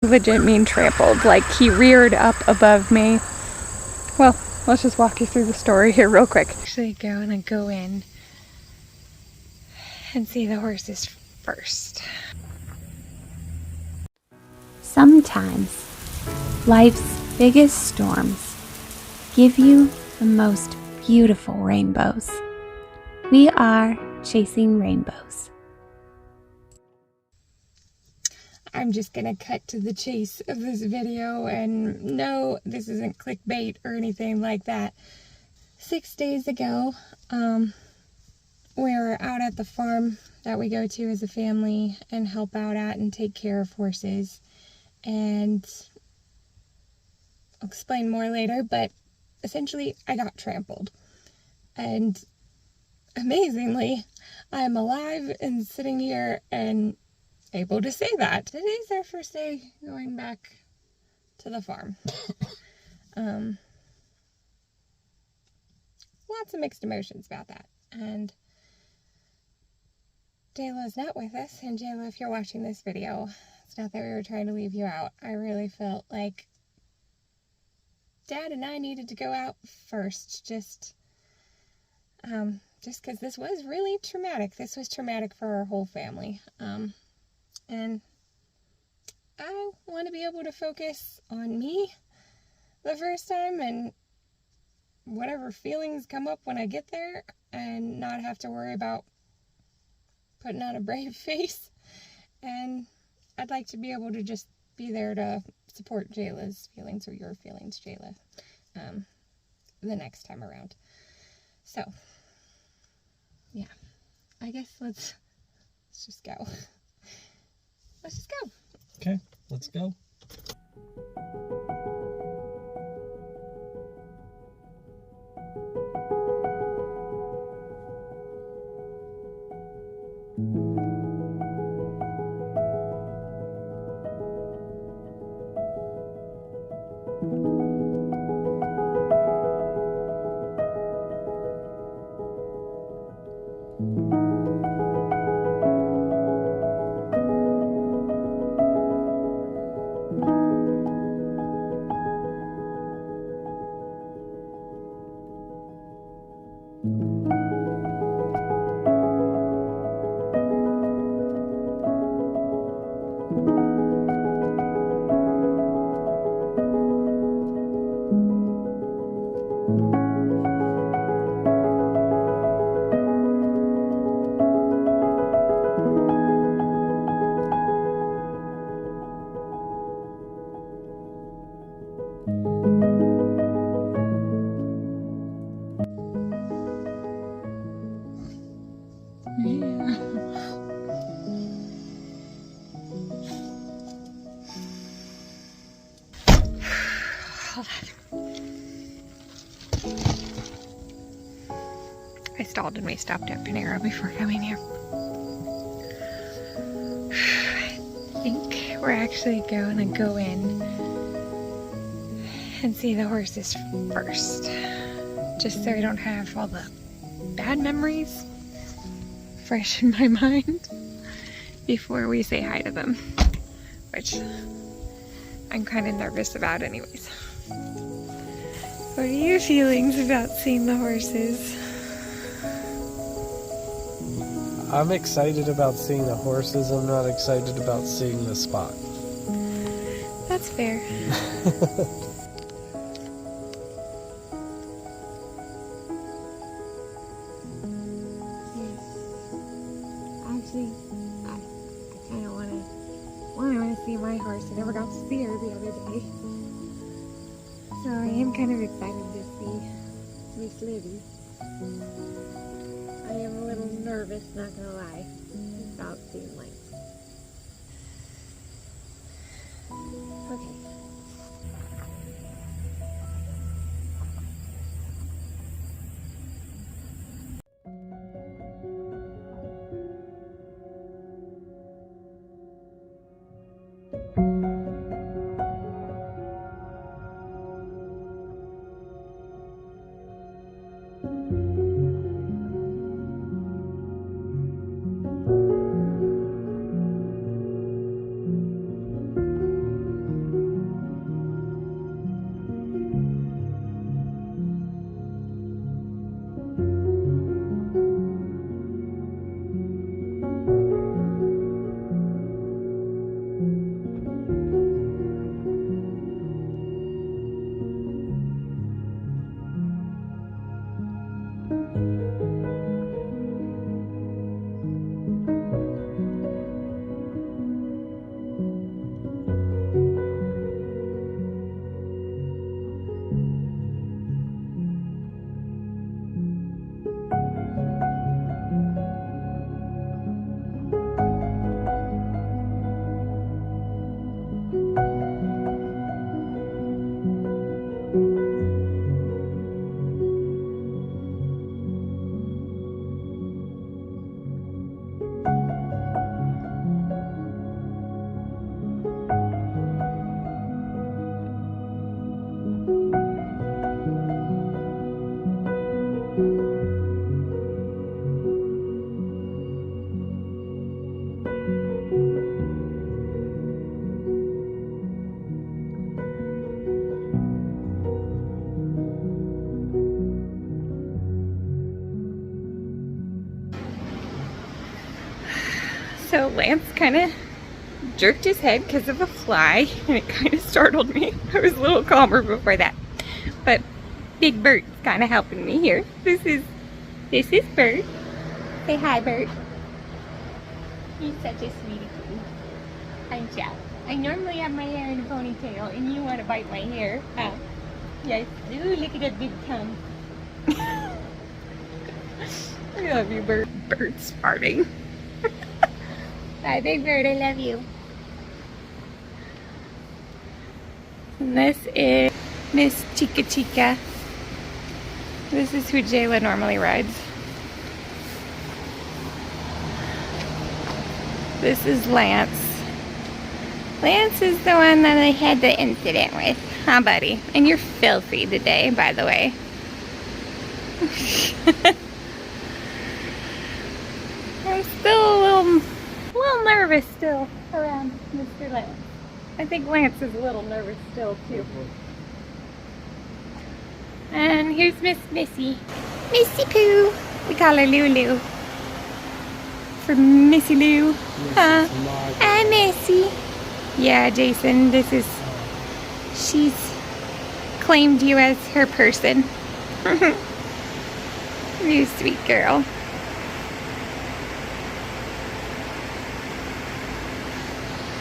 Legit mean trampled, like he reared up above me. Well, let's just walk you through the story here real quick. Actually gonna go in and see the horses first. Sometimes life's biggest storms give you the most beautiful rainbows. We are chasing rainbows. I'm just gonna cut to the chase of this video, and no, this isn't clickbait or anything like that. 6 days ago, we were out at the farm that we go to as a family and help out at and take care of horses. And I'll explain more later, but essentially I got trampled. And amazingly, I'm alive and sitting here and able to say that. Today's our first day going back to the farm. Lots of mixed emotions about that. And Jayla's not with us. And Jayla, if you're watching this video, it's not that we were trying to leave you out. I really felt like Dad and I needed to go out first, just because this was really traumatic. This was traumatic for our whole family. And I want to be able to focus on me the first time and whatever feelings come up when I get there, and not have to worry about putting on a brave face. And I'd like to be able to just be there to support Jayla's feelings, or your feelings, Jayla, the next time around. So, yeah, I guess let's just go. Let's just go. Okay, let's go. I stalled and we stopped at Panera before coming here. I think we're actually going to go in and see the horses first, just so I don't have all the bad memories fresh in my mind before we say hi to them, which I'm kind of nervous about anyways. What are your feelings about seeing the horses? I'm excited about seeing the horses. I'm not excited about seeing the spot. That's fair. Actually, I kind of want to see my horse. I never got to see her the other day. So I am kind of excited to see Miss Libby. I am a little nervous, not gonna lie, about seeing lights. Okay. Lance kind of jerked his head because of a fly, and it kind of startled me. I was a little calmer before that. But Big Bert's kind of helping me here. This is Bert. Say hi, Bert. He's such a sweetie kitty. I'm Jeff. I normally have my hair in a ponytail, and you want to bite my hair, huh? Yes. Ooh, look at that big tongue. I love you, Bert. Bert's farting. Bye, Big Bird. I love you. And this is Miss Chica Chica. This is who Jayla normally rides. This is Lance. Lance is the one that I had the incident with. Huh, buddy? And you're filthy today, by the way. I'm still a little nervous still around Mr. Lance. I think Lance is a little nervous still too. And here's Miss Missy. Missy Pooh. We call her Lulu. For Missy Lou. Huh? Hi, Missy. Yeah, Jason, she's claimed you as her person. You sweet girl.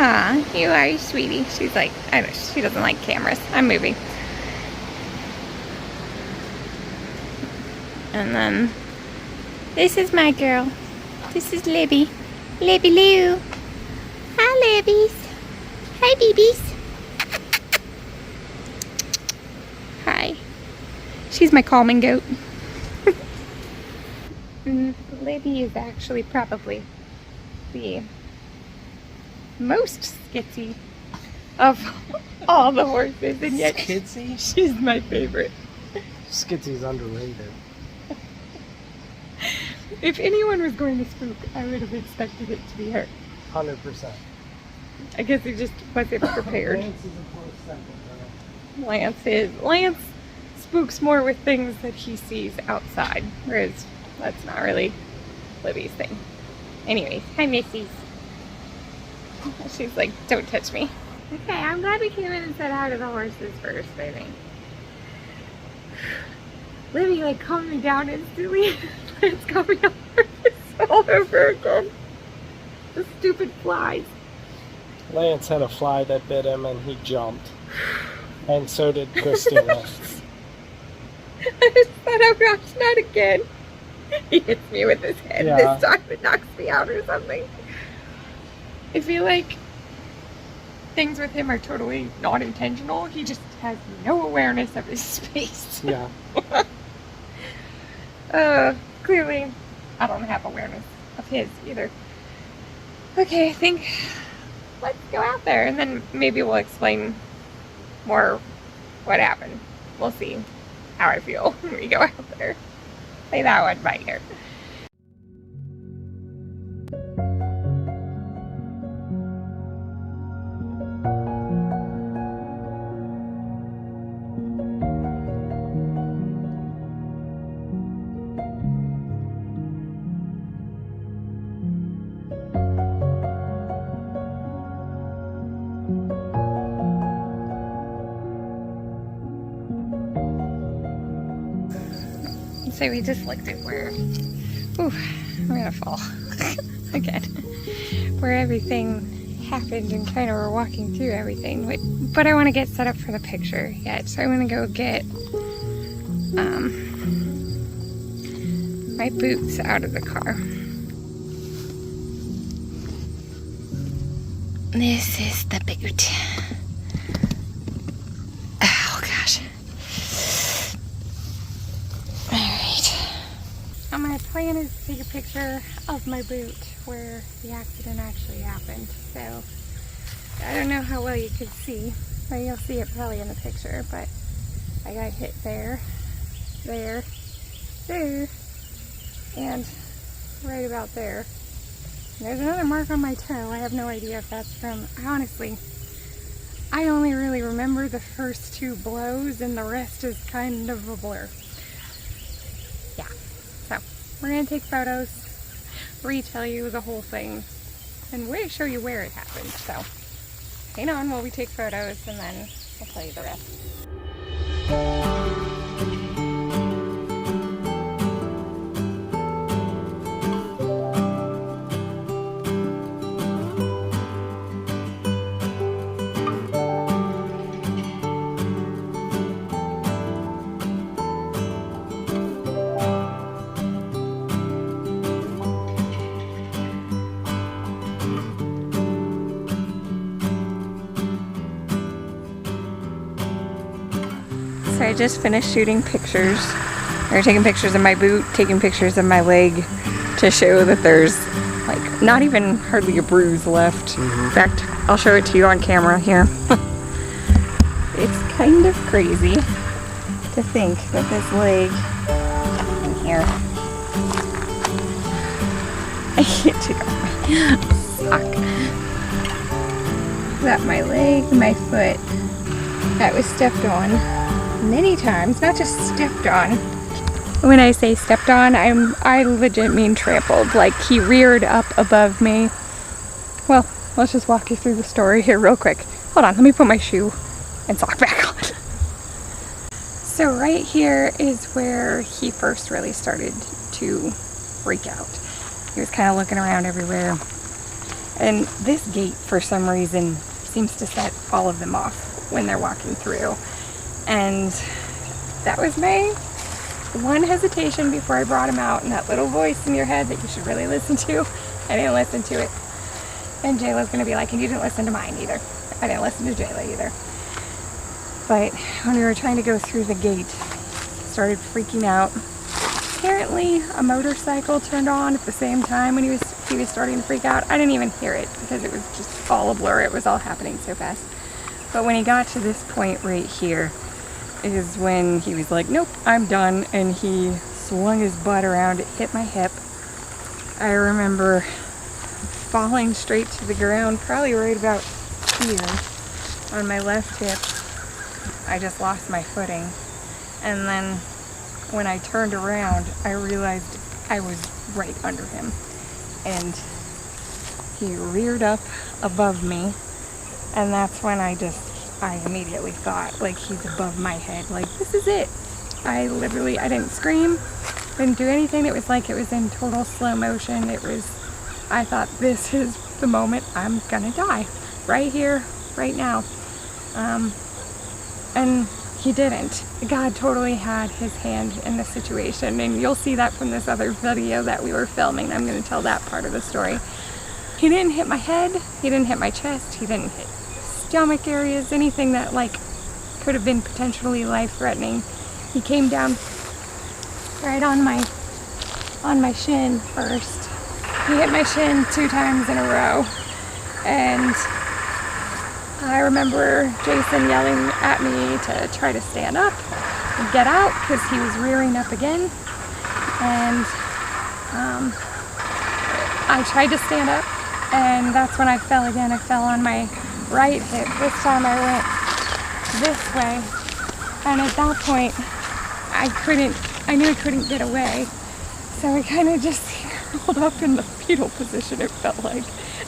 Aw, you are, sweetie. She's like, I know, she doesn't like cameras. I'm moving. And then, this is my girl. This is Libby. Libby Lou. Hi, Libbies. Hi, babies. Hi. She's my calming goat. Libby is actually probably the most skitsy of all the horses, and yet Skitsy? she's my favorite. Skitsy's underrated. If anyone was going to spook, I would have expected it to be her. 100%. I guess he just wasn't prepared. Lance is a close second, though. Lance spooks more with things that he sees outside, whereas that's not really Libby's thing. Anyways, hi Missy's. She's like, don't touch me. Okay, I'm glad we came in and said hi to the horses first, I think. Libby like calmed me down instantly. It's got me all over again. The stupid flies. Lance had a fly that bit him and he jumped. And so did Christina. I just thought, oh gosh, not again. He hits me with his head. Yeah. This time it knocks me out or something. I feel like things with him are totally not intentional. He just has no awareness of his space. Yeah. Clearly, I don't have awareness of his either. Okay, I think let's go out there and then maybe we'll explain more what happened. We'll see how I feel when we go out there. Play that one by ear. So we just looked at where, ooh, I'm gonna fall again, where everything happened and kind of we're walking through everything. But I want to get set up for the picture yet, so I'm gonna go get my boots out of the car. This is the boot. Oh gosh. My plan is to take a picture of my boot where the accident actually happened. So I don't know how well you could see. Well, you'll see it probably in the picture, but I got hit there, there, there, and right about there. And there's another mark on my toe. I have no idea if that's from, honestly, I only really remember the first two blows and the rest is kind of a blur. Yeah, so we're gonna take photos, retell you the whole thing, and we'll show you where it happened. So hang on while we take photos, and then I'll tell you the rest. So I just finished shooting pictures, or taking pictures of my boot, taking pictures of my leg to show that there's like not even hardly a bruise left. In fact, I'll show it to you on camera here. It's kind of crazy to think that this leg in here, I can't take off my sock, that my leg, my foot, that was stepped on many times, not just stepped on. When I say stepped on, I legit mean trampled. Like, he reared up above me. Well, let's just walk you through the story here real quick. Hold on, let me put my shoe and sock back on. So right here is where he first really started to freak out. He was kind of looking around everywhere. And this gate, for some reason, seems to set all of them off when they're walking through. And that was my one hesitation before I brought him out, and that little voice in your head that you should really listen to. I didn't listen to it. And Jayla's gonna be like, and you didn't listen to mine either. I didn't listen to Jayla either. But when we were trying to go through the gate, started freaking out. Apparently a motorcycle turned on at the same time when he was starting to freak out. I didn't even hear it because it was just all a blur. It was all happening so fast. But when he got to this point right here is when he was like, nope, I'm done. And he swung his butt around, it hit my hip. I remember falling straight to the ground, probably right about here on my left hip. I just lost my footing. And then when I turned around, I realized I was right under him. And he reared up above me. And that's when I immediately thought, like, he's above my head. Like, this is it. I didn't scream, didn't do anything. It was like it was in total slow motion. I thought, this is the moment I'm gonna die. Right here, right now. And he didn't. God totally had his hand in the situation. And you'll see that from this other video that we were filming. I'm gonna tell that part of the story. He didn't hit my head. He didn't hit my chest. He didn't hit stomach areas, anything that like could have been potentially life-threatening. He came down right on my shin first. He hit my shin 2 times in a row, and I remember Jason yelling at me to try to stand up and get out because he was rearing up again. And I tried to stand up, and that's when I fell again. I fell on my right hip. This time I went this way, and at that point I knew I couldn't get away, so I kind of just curled up in the fetal position, it felt like,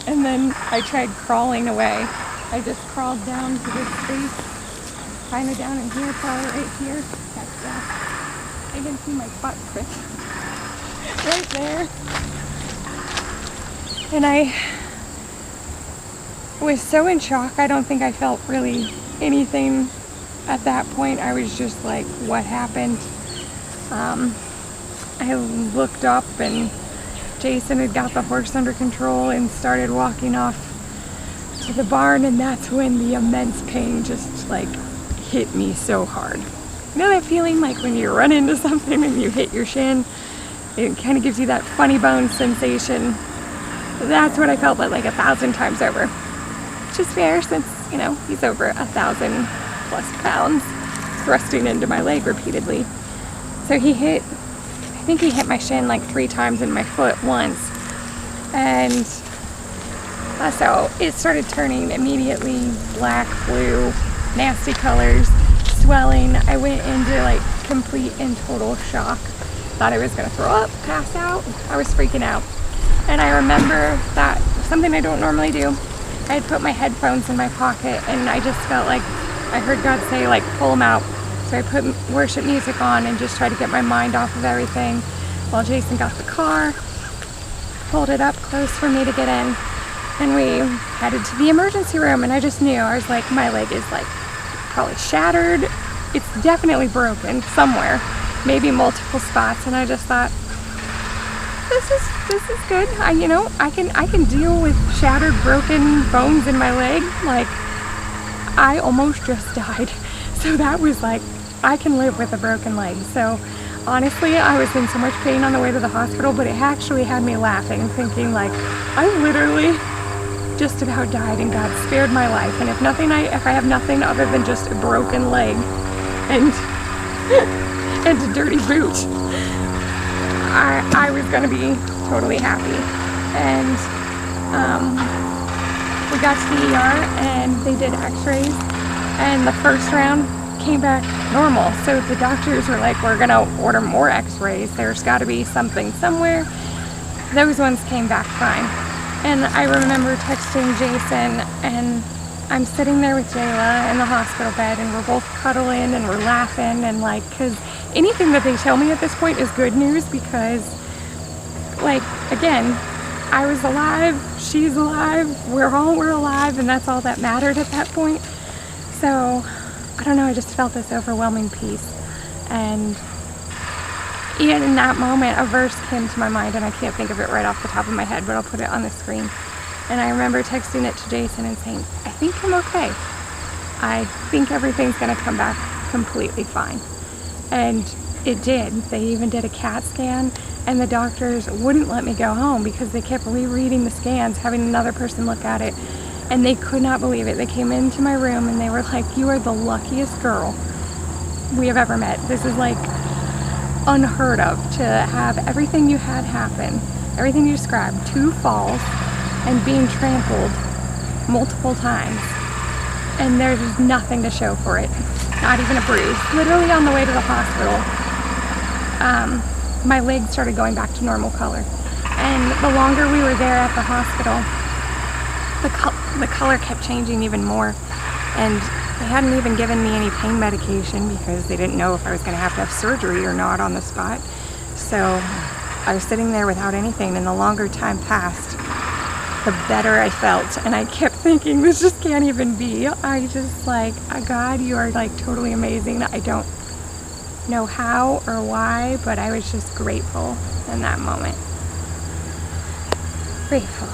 and then I tried crawling away. I just crawled down to this space, kind of down in here, probably right here. I can see my butt print right there. And I was so in shock, I don't think I felt really anything at that point. I was just like, what happened? I looked up and Jason had got the horse under control and started walking off to the barn, and that's when the immense pain just like hit me so hard. You know that feeling like when you run into something and you hit your shin? It kind of gives you that funny bone sensation. That's what I felt like 1,000 times over. Which is fair since, you know, he's over 1,000 plus pounds thrusting into my leg repeatedly. So I think he hit my shin like 3 times and my foot once. And so it started turning immediately black, blue, nasty colors, swelling. I went into like complete and total shock. Thought I was gonna throw up, pass out. I was freaking out. And I remember that something I don't normally do. I had put my headphones in my pocket, and I just felt like I heard God say, like, pull them out. So I put worship music on and just tried to get my mind off of everything while Jason got the car, pulled it up close for me to get in, and we headed to the emergency room. And I just knew, I was like, my leg is like probably shattered. It's definitely broken somewhere, maybe multiple spots. And I just thought, this is good. I can deal with shattered, broken bones in my leg. Like, I almost just died. So that was like, I can live with a broken leg. So honestly, I was in so much pain on the way to the hospital, but it actually had me laughing, thinking like, I literally just about died and God spared my life. And if I have nothing other than just a broken leg and and a dirty boot, I was gonna be totally happy. And we got to the ER and they did x-rays, and the first round came back normal. So the doctors were like, we're gonna order more x-rays. There's gotta be something somewhere. Those ones came back fine. And I remember texting Jason, and I'm sitting there with Jayla in the hospital bed, and we're both cuddling and we're laughing, and like, cause anything that they tell me at this point is good news, because like, again, I was alive, she's alive, we're alive, and that's all that mattered at that point. So I don't know, I just felt this overwhelming peace. And even in that moment, a verse came to my mind, and I can't think of it right off the top of my head, but I'll put it on the screen. And I remember texting it to Jason and saying, I think I'm okay. I think everything's gonna come back completely fine. And it did. They even did a CAT scan, and the doctors wouldn't let me go home because they kept rereading the scans, having another person look at it, and they could not believe it. They came into my room and they were like, you are the luckiest girl we have ever met. This is like unheard of, to have everything you had happen, everything you described, 2 falls and being trampled multiple times, and there's just nothing to show for it, not even a bruise. Literally on the way to the hospital, my leg started going back to normal color, and the longer we were there at the hospital, the color kept changing even more. And they hadn't even given me any pain medication because they didn't know if I was going to have surgery or not on the spot. So I was sitting there without anything, and the longer time passed, the better I felt. And I kept thinking, this just can't even be. I just like, God, you are like totally amazing. I don't know how or why, but I was just grateful in that moment. Grateful.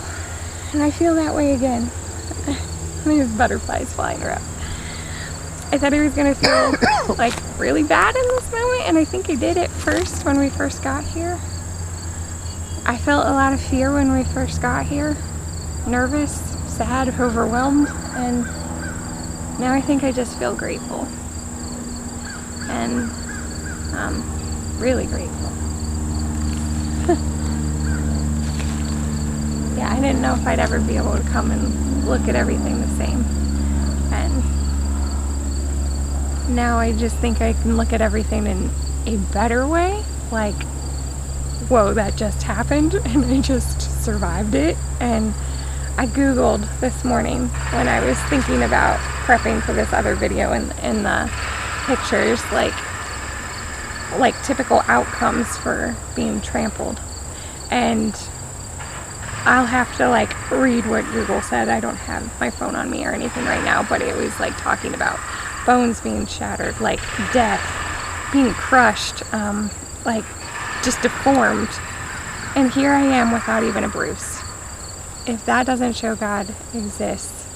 And I feel that way again. There's butterflies flying around. I thought I was gonna feel like really bad in this moment, and I think I did at first when we first got here. I felt a lot of fear when we first got here. Nervous, sad, overwhelmed, and now I think I just feel grateful. And really grateful. Yeah, I didn't know if I'd ever be able to come and look at everything the same. And now I just think I can look at everything in a better way. Like, whoa, that just happened and I just survived it. And I Googled this morning when I was thinking about prepping for this other video in the pictures, like typical outcomes for being trampled. And I'll have to like read what Google said. I don't have my phone on me or anything right now, but it was like talking about bones being shattered, like death, being crushed, like just deformed. And here I am without even a bruise. If that doesn't show God exists,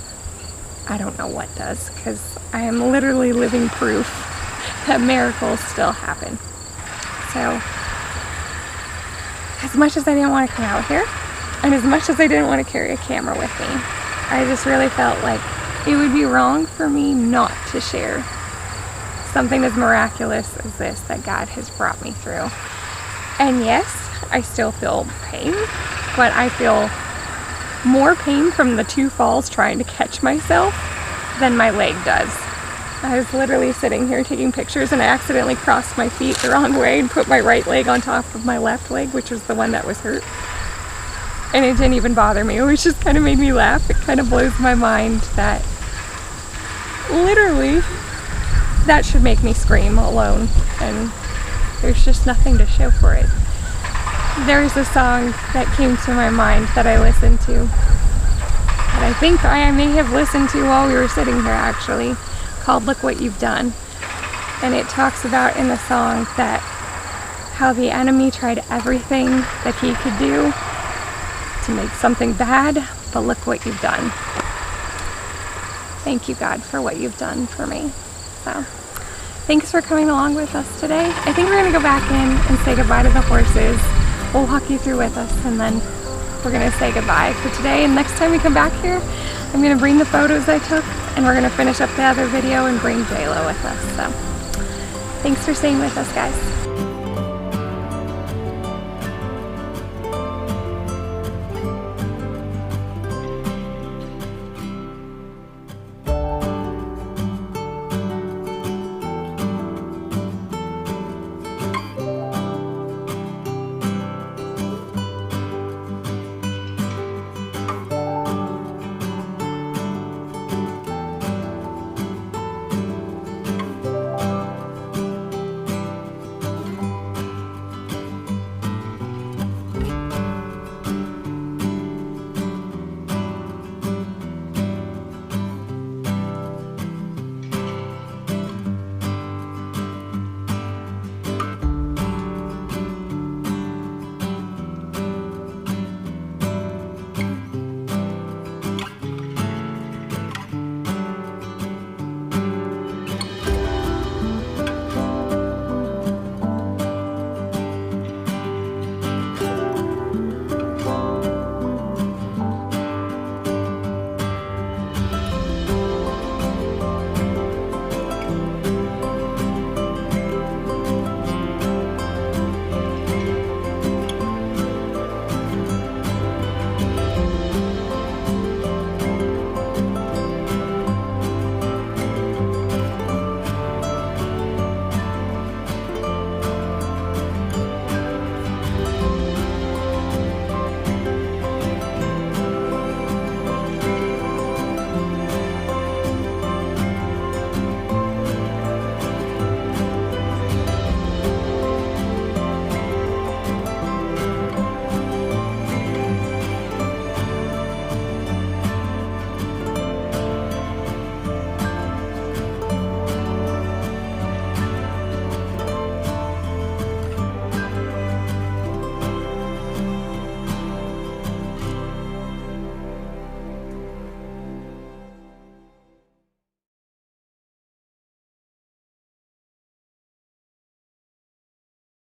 I don't know what does, because I am literally living proof that miracles still happen. So, as much as I didn't want to come out here, and as much as I didn't want to carry a camera with me, I just really felt like it would be wrong for me not to share something as miraculous as this that God has brought me through. And yes, I still feel pain, but I feel more pain from the 2 falls trying to catch myself than my leg does. I was literally sitting here taking pictures and I accidentally crossed my feet the wrong way and put my right leg on top of my left leg, which was the one that was hurt. And it didn't even bother me. It was just kind of made me laugh. It kind of blows my mind that literally that should make me scream alone. And there's just nothing to show for it. There's a song that came to my mind that I listened to. That I think I may have listened to while we were sitting here actually, called Look What You've Done. And it talks about in the song that how the enemy tried everything that he could do to make something bad, but look what you've done. Thank you, God, for what you've done for me. So, thanks for coming along with us today. I think we're gonna go back in and say goodbye to the horses. We'll walk you through with us, and then we're gonna say goodbye for today. And next time we come back here, I'm gonna bring the photos I took, and we're gonna finish up the other video and bring JLo with us. So, thanks for staying with us, guys.